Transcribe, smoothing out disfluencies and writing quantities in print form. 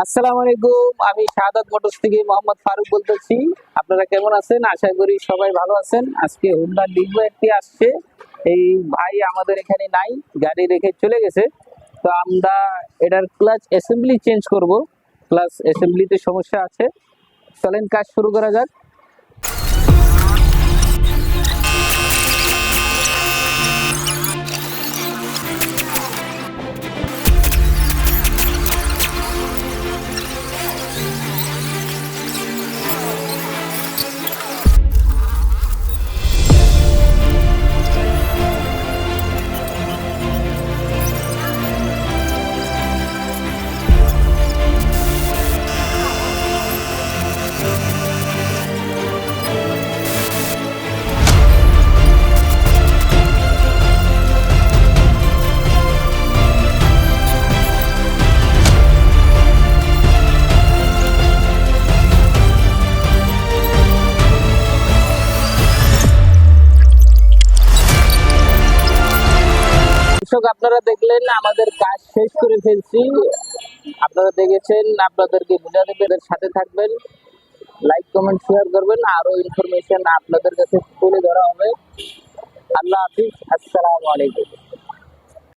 আসসালামু আলাইকুম, আমি শাহাদাত মোটরস থেকে মোহাম্মদ ফারুক বলতেছি। আপনারা কেমন আছেন? আশা করি সবাই ভালো আছেন। আজকে হোন্ডা ডিগো একটি আসছে। এই ভাই আমাদের এখানে নাই, গাড়ি রেখে চলে গেছে। তো আমরা এটার ক্লাচ অ্যাসেম্বলি চেঞ্জ করব। ক্লাচ অ্যাসেম্বলিতে সমস্যা আছে। চলেন কাজ শুরু করা যাক। দর্শক, আপনারা দেখলেন আমাদের কাজ শেষ করে ফেলছি। আপনারা দেখেছেন, আপনাদেরকে বুঝাতে পেরে সাথে থাকবেন, লাইক কমেন্ট শেয়ার করবেন, আরো ইনফরমেশন আপনাদের কাছে তুলে ধরা হবে। আল্লাহ হাফিজ, আসসালামু আলাইকুম।